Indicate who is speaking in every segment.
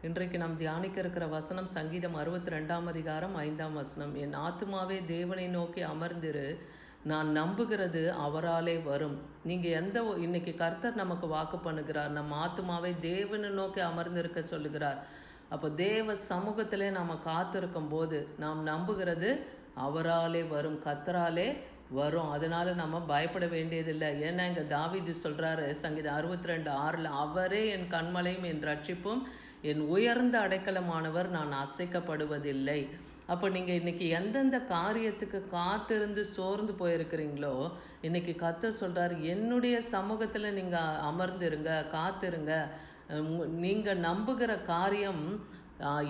Speaker 1: இன்றைக்கு நாம் தியானிக்க இருக்கிற வசனம் சங்கீதம் 62 அதிகாரம் 5 வசனம். என் ஆத்துமாவே தேவனை நோக்கி அமர்ந்திரு, நான் நம்புகிறது அவராலே வரும். நீங்கள் இன்னைக்கு கர்த்தர் நமக்கு வாக்கு பண்ணுகிறார், நம்ம ஆத்துமாவை தேவனை நோக்கி அமர்ந்திருக்க சொல்லுகிறார். அப்போ தேவ சமூகத்திலே நாம் காத்திருக்கும் போது நாம் நம்புகிறது அவராலே வரும், கர்த்தராலே வரும். அதனால நம்ம பயப்பட வேண்டியதில்லை. ஏன்னா இங்கே தாவீது சொல்கிறாரு சங்கீதம் 62:6, அவரே என் கண்மலையும் என் ரட்சிப்பும் என் உயர்ந்த அடைக்கலமானவர், நான் அசைக்கப்படுவதில்லை. அப்போ நீங்கள் இன்றைக்கி எந்தெந்த காரியத்துக்கு காத்திருந்து சோர்ந்து போயிருக்கிறீங்களோ, இன்றைக்கி கர்த்தர் சொல்கிறார், என்னுடைய சமூகத்தில் நீங்கள் அமர்ந்துருங்க, காத்திருங்க. நீங்கள் நம்புகிற காரியம்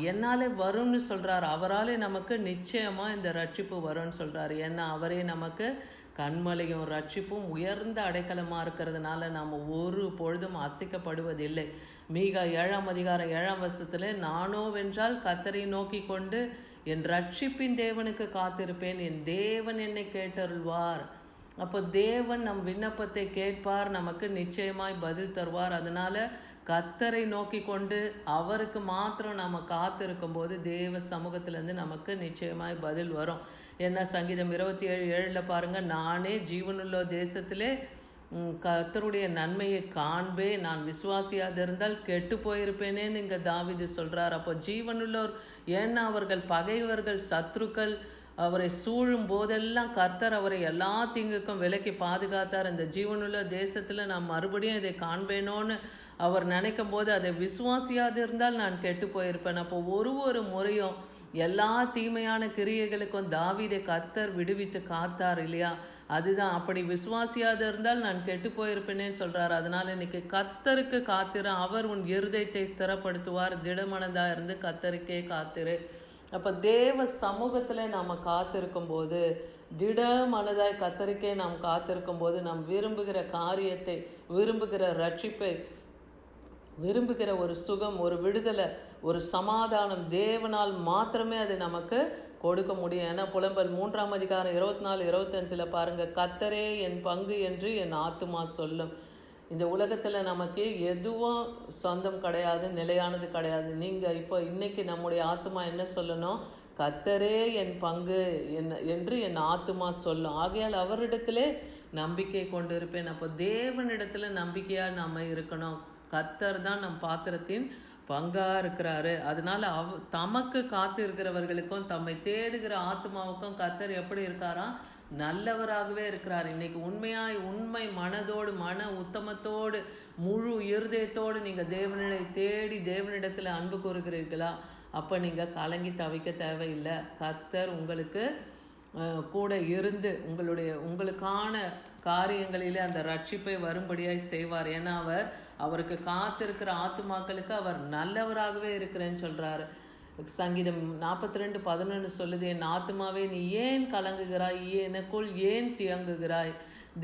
Speaker 1: என்னாலே வரும்னு சொல்கிறார். அவராலே நமக்கு நிச்சயமாக இந்த ரட்சிப்பு வரும்னு சொல்கிறார். ஏன்னா அவரே நமக்கு கண்மலையும் ரட்சிப்பும் உயர்ந்த அடைக்கலமாக இருக்கிறதுனால நாம் ஒரு பொழுதும் அசைக்கப்படுவதில்லை. மீகா 7 அதிகாரம் 7 நானோ வென்றால் கர்த்தரை நோக்கி கொண்டு என் ரட்சிப்பின் தேவனுக்கு காத்திருப்பேன், என் தேவன் என்னை கேட்டருள்வார். அப்போ தேவன் நம் விண்ணப்பத்தை கேட்பார், நமக்கு நிச்சயமாய் பதில் தருவார். அதனால் கர்த்தரை நோக்கி கொண்டு அவருக்கு மாத்திரம் நம்ம காத்திருக்கும் போது தேவ சமூகத்திலேருந்து நமக்கு நிச்சயமாய் பதில் வரும். என்ன சங்கீதம் 27:7 பாருங்கள், நானே ஜீவனுள்ள தேசத்திலே கர்த்தருடைய நன்மையை காண்பேன், நான் விசுவாசியாக இருந்தால் கெட்டு போயிருப்பேனேன்னு இங்கே தாவீது சொல்கிறார். அப்போ ஜீவனுள்ளோர், ஏன்னா அவர்கள் பகைவர்கள் சத்ருக்கள் அவரை சூழும் போதெல்லாம் கர்த்தர் அவரை எல்லா தீங்குக்கும் விலக்கி பாதுகாத்தார். இந்த ஜீவனுள்ள தேசத்தில் நான் மறுபடியும் இதை காண்பேனோன்னு அவர் நினைக்கும் போது அதை விசுவாசியாது இருந்தால் நான் கெட்டு போயிருப்பேன். அப்போ ஒரு முறையும் எல்லா தீமையான கிரியைகளுக்கும் தாவீதை கர்த்தர் விடுவித்து காத்தார் இல்லையா? அதுதான், அப்படி விசுவாசியாது இருந்தால் நான் கெட்டு போயிருப்பேனேன்னு சொல்கிறார். அதனால் இன்னைக்கு கர்த்தருக்கு காத்திரு, அவர் உன் இருதயத்தை ஸ்திரப்படுத்துவார். திடமனதாக இருந்து கர்த்தருக்கே காத்திரு. அப்போ தேவ சமூகத்தில் நாம் காத்திருக்கும் போது, திட மனதாய் கர்த்தருக்கே நாம் காத்திருக்கும் போது, நாம் விரும்புகிற காரியத்தை, விரும்புகிற ரட்சிப்பை, விரும்புகிற ஒரு சுகம், ஒரு விடுதலை, ஒரு சமாதானம் தேவனால் மாத்திரமே அது நமக்கு கொடுக்க முடியும். ஏன்னா புலம்பல் 3 அதிகாரம் 24-25 பாருங்கள், கர்த்தரே என் பங்கு என்று என் ஆத்துமா சொல்லும். இந்த உலகத்தில் நமக்கு எதுவும் சொந்தம் கிடையாது, நிலையானது கிடையாது. நீங்கள் இப்போ இன்றைக்கி நம்முடைய ஆத்துமா என்ன சொல்லணும்? கர்த்தரே என் பங்கு என்று என் ஆத்துமா சொல்லும். ஆகையால் அவரிடத்திலே நம்பிக்கை கொண்டு இருப்பேன். அப்போ தேவனிடத்தில் நம்பிக்கையாக நம்ம இருக்கணும். கர்த்தர் தான் நம் பாத்திரத்தின் பங்காக இருக்கிறாரு. அதனால் தமக்கு காத்து இருக்கிறவர்களுக்கும் தம்மை தேடுகிற ஆத்மாவுக்கும் கர்த்தர் எப்படி இருக்காராம்? நல்லவராகவே இருக்கிறார். இன்னைக்கு உண்மை மனதோடு, மன உத்தமத்தோடு, முழு இருதயத்தோடு நீங்கள் தேவனிடை தேடி தேவனிடத்தில் அன்பு கூறுகிறீர்களா? அப்போ நீங்கள் கலங்கி தவிக்க தேவையில்லை. கர்த்தர் உங்களுக்கு கூட இருந்து உங்களுக்கான காரியங்களிலே அந்த ரட்சிப்பை வரும்படியாய் செய்வார். ஏன்னா அவருக்கு காத்திருக்கிற ஆத்துமாக்களுக்கு அவர் நல்லவராகவே இருக்கிறேன்னு சொல்கிறாரு. சங்கீதம் 42:11 சொல்லுது, என் ஆத்துமாவே நீ ஏன் கலங்குகிறாய், எனக்குள் ஏன் தியங்குகிறாய்?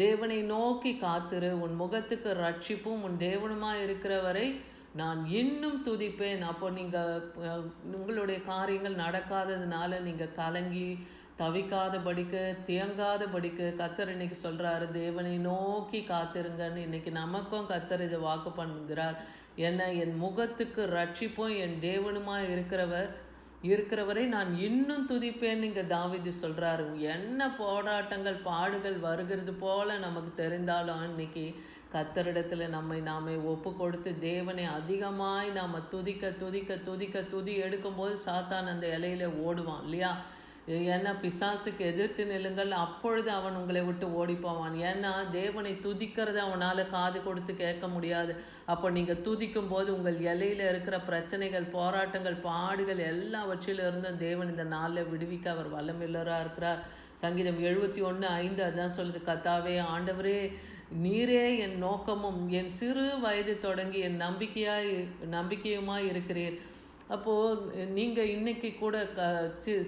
Speaker 1: தேவனை நோக்கி காத்திரு, உன் முகத்துக்கு ரட்சிப்பும் உன் தேவனுமாய் இருக்கிறவரை நான் இன்னும் துதிப்பேன். அப்போ நீங்கள் உங்களுடைய காரியங்கள் நடக்காததுனால நீங்கள் கலங்கி தவிக்காதபடிக்கு, தியங்காதபடிக்கு கர்த்தர் இன்னைக்கு சொல்கிறாரு, தேவனை நோக்கி காத்திருங்கன்னு. இன்னைக்கு நமக்கும் கர்த்தர் இதை வாக்கு பண்ணுகிறார். என்ன, என் முகத்துக்கு ரட்சிப்பும் என் தேவனுமாய் இருக்கிறவரை நான் இன்னும் துதிப்பேன்னு இங்கே தாவீது சொல்கிறாரு. என்ன போராட்டங்கள் பாடுகள் வருகிறது போல நமக்கு தெரிந்தாலும் இன்னைக்கு கர்த்தரிடத்தில் நாமே ஒப்பு கொடுத்து தேவனை அதிகமாய் நாம் துதி எடுக்கும்போது சாத்தான் அந்த இலையில ஓடுவான் இல்லையா? ஏன்னா பிசாசுக்கு எதிர்த்து நில்லுங்கள், அப்பொழுது அவன் உங்களை விட்டு ஓடிப்போவான். ஏன்னா தேவனை துதிக்கிறது அவனால் காது கொடுத்து கேட்க முடியாது. அப்போ நீங்கள் துதிக்கும் போது உங்கள் இலையில் இருக்கிற பிரச்சனைகள், போராட்டங்கள், பாடுகள் எல்லாவற்றிலிருந்தும் தேவன் இந்த நாளில் விடுவிக்க அவர் வல்லமில்லராக இருக்கிறார். சங்கீதம் 71:5 அதான் சொல்லுது, கர்த்தாவே ஆண்டவரே நீரே என் நோக்கமும் என் சிறு வயது தொடங்கி என் நம்பிக்கையுமாய் இருக்கிறீர். அப்போது நீங்கள் இன்றைக்கி கூட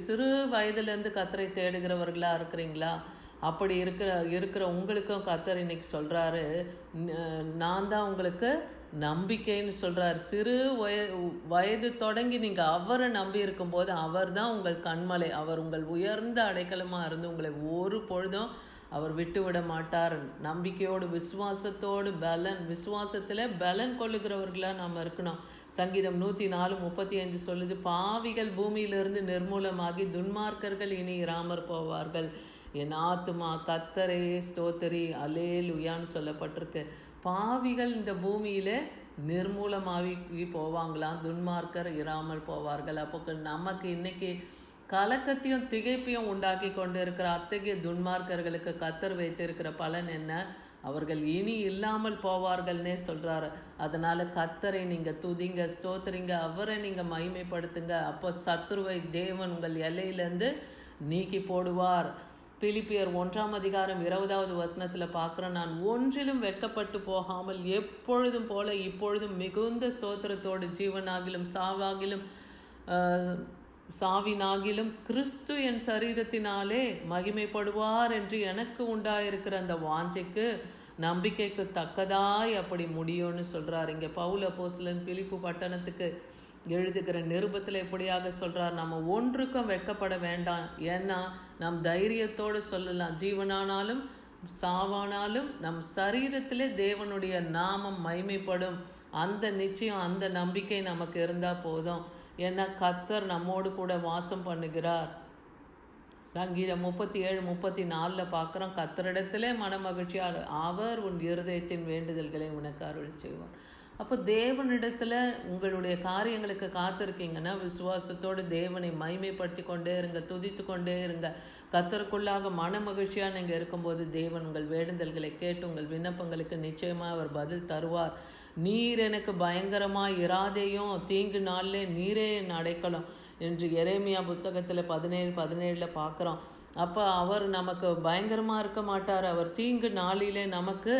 Speaker 1: சிறு வயதுலேருந்து கர்த்தரை தேடுகிறவர்களாக இருக்கிறீங்களா? அப்படி இருக்கிற உங்களுக்கும் கர்த்தர் இன்னைக்கு சொல்கிறாரு, நான் தான் உங்களுக்கு நம்பிக்கைன்னு சொல்கிறார். சிறு வயது தொடங்கி நீங்கள் அவரை நம்பி இருக்கும்போது அவர் தான் உங்கள் கண்மலை, அவர் உங்கள் உயர்ந்த அடைக்கலமாக இருந்து உங்களை ஒரு பொழுதும் அவர் விட்டு விட மாட்டார். நம்பிக்கையோடு விசுவாசத்தோடு விசுவாசத்தில் பலன் கொள்ளுகிறவர்களாக நாம் இருக்கணும். சங்கீதம் 104:35 சொல்லுது, பாவிகள் பூமியிலிருந்து நிர்மூலமாகி துன்மார்க்கர்கள் இனி இராமற் போவார்கள். என் ஆத்துமா கர்த்தரே ஸ்தோத்திரி அல்லேலூயான்னு சொல்லப்பட்டிருக்கு. பாவிகள் இந்த பூமியில நிர்மூலமாகி போவாங்களாம், துன்மார்க்கர் இராமல் போவார்கள். அப்போ நமக்கு இன்னைக்கு கலக்கத்தையும் திகைப்பையும் உண்டாக்கி கொண்டு இருக்கிற அத்தகைய துன்மார்க்கர்களுக்கு கர்த்தர் வைத்திருக்கிற பலன் என்ன? அவர்கள் இனி இல்லாமல் போவார்கள்னே சொல்கிறாரு. அதனால் கர்த்தரை நீங்கள் துதிங்க, ஸ்தோத்திரிங்க, அவரை நீங்கள் மகிமைப்படுத்துங்க. அப்போ சத்துருவை தேவன் உங்கள் எல்லையிலேருந்து நீக்கி போடுவார். பிலிப்பியர் 1:20 பார்க்குறோம், நான் ஒன்றிலும் வெட்கப்பட்டு போகாமல் எப்பொழுதும் போல இப்பொழுதும் மிகுந்த ஸ்தோத்திரத்தோடு ஜீவனாகிலும் சாவினாகிலும் கிறிஸ்து என் சரீரத்தினாலே மகிமைப்படுவார் என்று எனக்கு உண்டாயிருக்கிற அந்த வாஞ்சைக்கு நம்பிக்கைக்கு தக்கதாய் அப்படி முடியும்னு சொல்கிறார். இங்கே பவுல் அப்போஸ்தலன் பிலிப்பு பட்டணத்துக்கு எழுதுகிற நிருபத்தில் எப்படியாக சொல்கிறார், நம்ம ஒன்றுக்கும் வெட்கப்பட வேண்டாம். ஏன்னா நம் தைரியத்தோடு சொல்லலாம், ஜீவனானாலும் சாவானாலும் நம் சரீரத்திலே தேவனுடைய நாமம் மகிமைப்படும். அந்த நிச்சயம், அந்த நம்பிக்கை நமக்கு இருந்தால் போதும். ஏன்னா கர்த்தர் நம்மோடு கூட வாசம் பண்ணுகிறார். சங்கீதம் 37:34 பார்க்குறோம், கர்த்தரிடத்திலே மனமகிழ்ச்சியார், அவர் உன் இருதயத்தின் வேண்டுதல்களை உனக்கு அருள் செய்வார். அப்போ தேவனிடத்தில் உங்களுடைய காரியங்களுக்கு காத்திருக்கீங்கன்னா விசுவாசத்தோடு தேவனை மகிமைப்படுத்தி கொண்டே இருங்க, துதித்து கொண்டே இருங்க. கர்த்தருக்குள்ளாக மன மகிழ்ச்சியாக நீங்கள் இருக்கும்போது தேவன் உங்கள் வேண்டுதல்களை கேட்டு உங்கள் விண்ணப்பங்களுக்கு நிச்சயமாக அவர் பதில் தருவார். நீர் எனக்கு பயங்கரமாக இராதேயும், தீங்கு நாளிலே நீரே என் அடைக்கலம் என்று எரேமியா புத்தகத்தில் 17:17 பார்க்குறோம். அப்போ அவர் நமக்கு பயங்கரமாக இருக்க மாட்டார், அவர் தீங்கு நாளிலே நமக்கு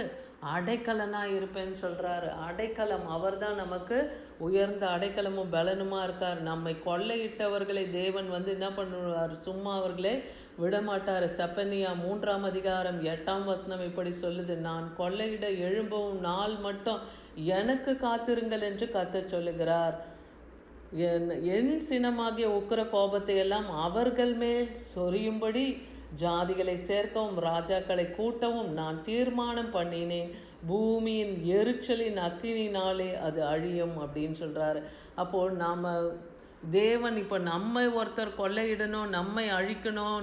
Speaker 1: அடைக்கலனாக இருப்பேன்னு சொல்கிறாரு. அடைக்கலம், அவர் தான் நமக்கு உயர்ந்த அடைக்கலமும் பலனுமாக இருக்கார். நம்மை கொள்ளையிட்டவர்களை தேவன் என்ன பண்ணுவார், சும்மா அவர்களே விடமாட்டார். செப்பனியா 3:8 இப்படி சொல்லுது, நான் கொள்ளையிட எழும்பவும் நாள் மட்டும் எனக்கு காத்திருங்கள் என்று கர்த்தர் சொல்லுகிறார். என் சினமாகிய உக்கிர கோபத்தை எல்லாம் அவர்கள் மேல் சொரியும்படி ஜாதிகளை சேர்க்கவும் ராஜாக்களை கூட்டவும் நான் தீர்மானம் பண்ணினேன். பூமியின் எரிச்சலின் அக்கினினாலே அது அழியும் அப்படின்னு சொல்கிறாரு. அப்போது நாம் தேவன் இப்போ நம்மை ஒருத்தர் கொள்ளையிடணும், நம்மை அழிக்கணும்,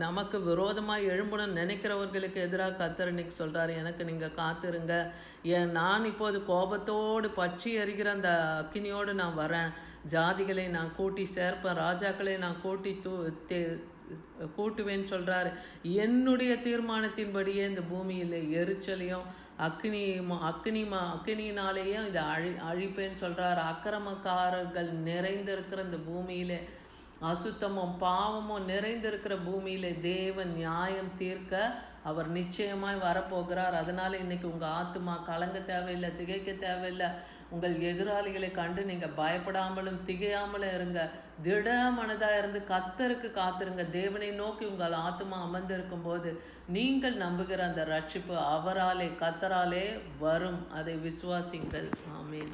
Speaker 1: நமக்கு விரோதமாக எழும்பணும்னு நினைக்கிறவர்களுக்கு எதிராக கர்த்தர் இன்னைக்கு சொல்கிறாரு, எனக்கு நீங்கள் காத்திருங்க. நான் இப்போது கோபத்தோடு பற்றி எறிகிற அந்த அக்கினியோடு நான் வரேன். ஜாதிகளை நான் கூட்டி சேர்ப்பேன், ராஜாக்களை நான் கூட்டுவேன்னு சொல்கிறாரு. என்னுடைய தீர்மானத்தின்படியே இந்த பூமியில் எரிச்சலையும் அக்கினியினாலேயே இதை அழிப்பேன்னு சொல்கிறார். அக்கிரமக்காரர்கள் நிறைந்திருக்கிற இந்த பூமியிலே, அசுத்தமும் பாவமும் நிறைந்திருக்கிற பூமியிலே தேவன் நியாயம் தீர்க்க அவர் நிச்சயமாய் வரப்போகிறார். அதனால் இன்றைக்கி உங்கள் ஆத்துமா கலங்க தேவையில்லை, திகைக்க தேவையில்லை. உங்கள் எதிராளிகளை கண்டு நீங்கள் பயப்படாமலும் திகையாமலும் இருங்க. திட மனதாக இருந்து கர்த்தருக்கு காத்திருங்க. தேவனை நோக்கி உங்கள் ஆத்துமா அமர்ந்திருக்கும் போது நீங்கள் நம்புகிற அந்த ரட்சிப்பு அவராலே கர்த்தராலே வரும். அதை விசுவாசிங்கள். ஆமீன்.